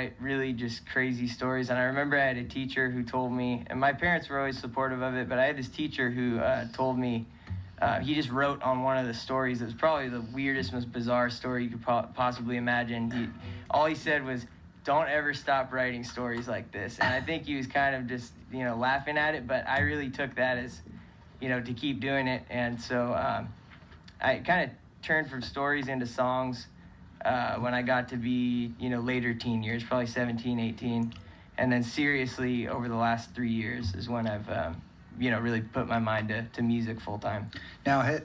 write really just crazy stories. And I remember I had a teacher who told me, and my parents were always supportive of it, but I had this teacher who told me, he just wrote on one of the stories. It was probably the weirdest, most bizarre story you could possibly imagine. All he said was, "Don't ever stop writing stories like this." And I think he was kind of just, laughing at it, but I really took that as, to keep doing it. And so I kind of turned from stories into songs when I got to be, later teen years, probably 17, 18. And then seriously, over the last 3 years is when I've, really put my mind to music full time. Now,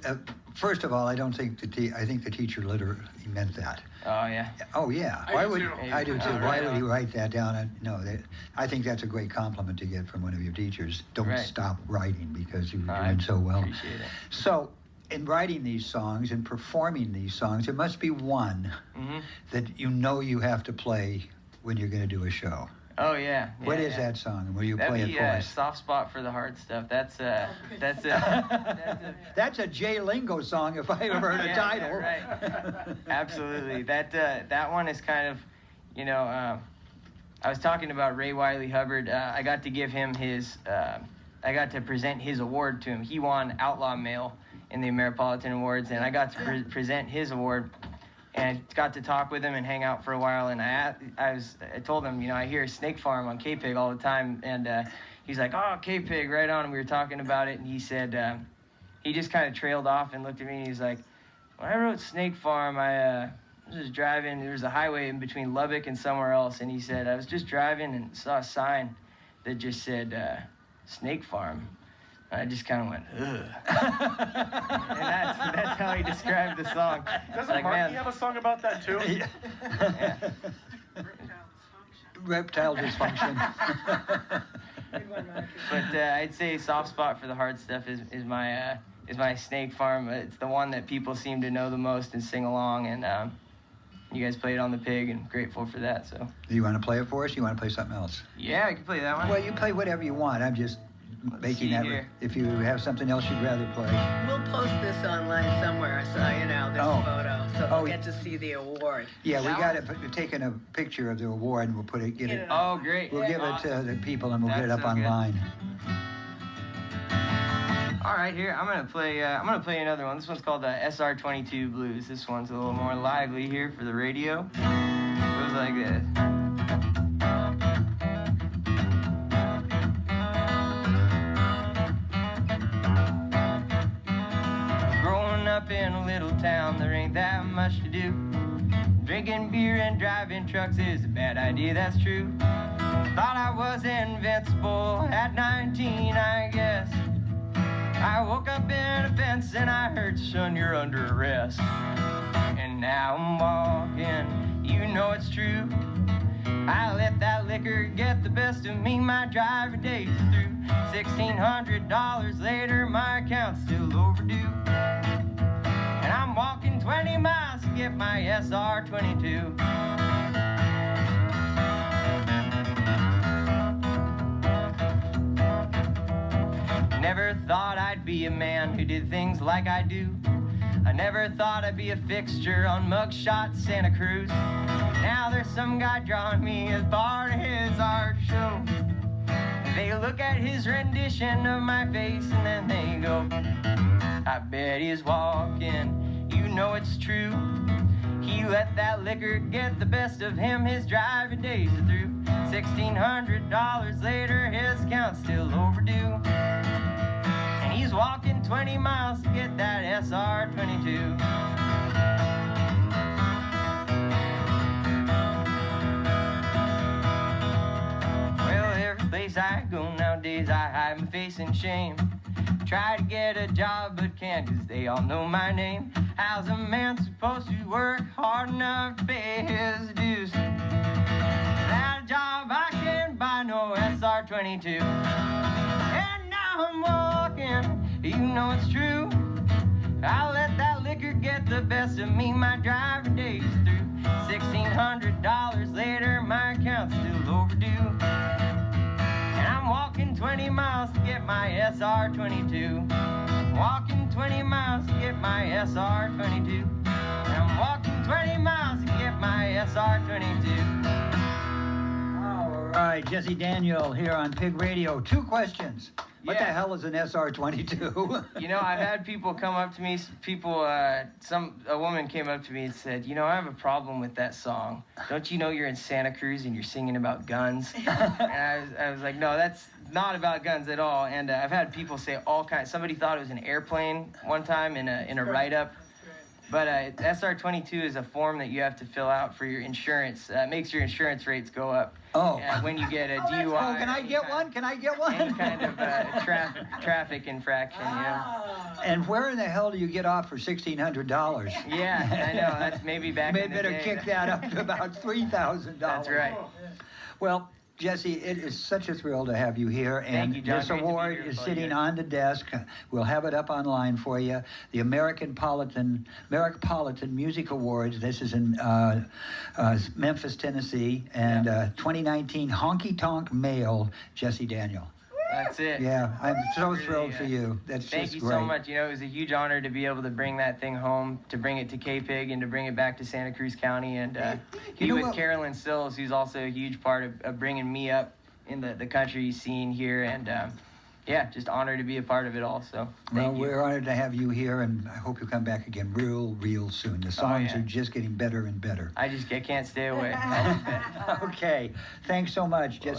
first of all, I don't think I think the teacher literally meant that. Oh, yeah. Oh, yeah. I do too. Why would he write that down? I think that's a great compliment to get from one of your teachers. Don't stop writing because you're doing so well. Appreciate it. So, in writing these songs and performing these songs, there must be one that you have to play when you're going to do a show. Oh, yeah. What is that song? Will you play it for us? Soft Spot for the Hard Stuff. That's a Jay Lingo song if I ever heard a title. Yeah, right. Absolutely. That one is kind of, I was talking about Ray Wiley Hubbard. I got to give him I got to present his award to him. He won Outlaw Male in the Ameripolitan Awards, and I got to present his award. And I got to talk with him and hang out for a while. And I told him, I hear Snake Farm on KPIG all the time. And he's like, "Oh, KPIG, right on." And we were talking about it. And he said, he just kind of trailed off and looked at me. And he's like, "When I wrote Snake Farm, I was just driving. There was a highway in between Lubbock and somewhere else." And he said, "I was just driving and saw a sign that just said Snake Farm." I just kind of went, ugh. And that's how he described the song. Doesn't Marky have a song about that too? Yeah. Reptile dysfunction. But I'd say Soft Spot for the Hard Stuff is my Snake Farm. It's the one that people seem to know the most and sing along. And you guys played on the Pig, and grateful for that. So. Do you want to play it for us? Or you want to play something else? Yeah, I can play that one. Well, you play whatever you want. I'm just making that. Here. If you have something else you'd rather play. We'll post this online somewhere, so this photo, so we'll get to see the award. Yeah, we got it. Taking a picture of the award, and we'll get it. Oh, great! We'll give it to the people, and we'll get it up online. All right, here I'm gonna play another one. This one's called the SR22 Blues. This one's a little more lively here for the radio. It goes like this. Up in a little town, there ain't that much to do. Drinking beer and driving trucks is a bad idea, that's true. Thought I was invincible at 19, I guess. I woke up in a fence and I heard, "Son, you're under arrest." And now I'm walking, it's true. I let that liquor get the best of me, my driving days through. $1,600 later, my account's still overdue. And I'm walking 20 miles to get my SR22. Never thought I'd be a man who did things like I do. I never thought I'd be a fixture on Mugshot Santa Cruz. Now there's some guy drawing me as part of his art show. They look at his rendition of my face and then they go, "I bet he's walking, it's true. He let that liquor get the best of him, his driving days are through. $1,600 later, his account's still overdue. And he's walking 20 miles to get that SR22. Well, every place I go nowadays, I hide my face in shame. Try to get a job but can't, 'cause they all know my name. How's a man supposed to work hard enough to pay his dues? Without a job I can't buy no SR22. And now I'm walking, it's true. I let that liquor get the best of me, my driving days through. $1,600 later, my account's still overdue. And I'm walking 20 miles to get my SR22. Walking 20 miles to get my SR22. And I'm walking 20 miles to get my SR22. right, Jesse Daniel here on Pig Radio. 2 questions. What the hell is an SR-22? You know, I've had people come up to me, a woman came up to me and said, you know, I have a problem with that song. Don't you know you're in Santa Cruz and you're singing about guns? And I was like, no, that's not about guns at all. And I've had people say all kinds. Somebody thought it was an airplane one time in a write-up. But SR-22 is a form that you have to fill out for your insurance. It makes your insurance rates go up. Oh. When you get a DUI. Oh, can I get one? Can I get one? Any kind of traffic infraction, And where in the hell do you get off for $1,600? Yeah, I know. That's maybe back in the day. Maybe better kick that up to about $3,000. That's right. Well, Jesse, it is such a thrill to have you here. And Thank you, John. this award is sitting on the desk. We'll have it up online for you. The Americapolitan Music Awards. This is in Memphis, Tennessee. And 2019 Honky Tonk Male, Jesse Daniel. That's it. Yeah, I'm so thrilled for you. That's Thank just you great. so much. You know, it was a huge honor to be able to bring that thing home, to bring it to KPIG, and to bring it back to Santa Cruz County. And be with Carolyn Sills, who's also a huge part of bringing me up in the country scene here. And yeah, just honored to be a part of it all. So thank you. We're honored to have you here, and I hope you come back again real soon. The songs are just getting better and better. I can't stay away. Okay, thanks so much, Jesse.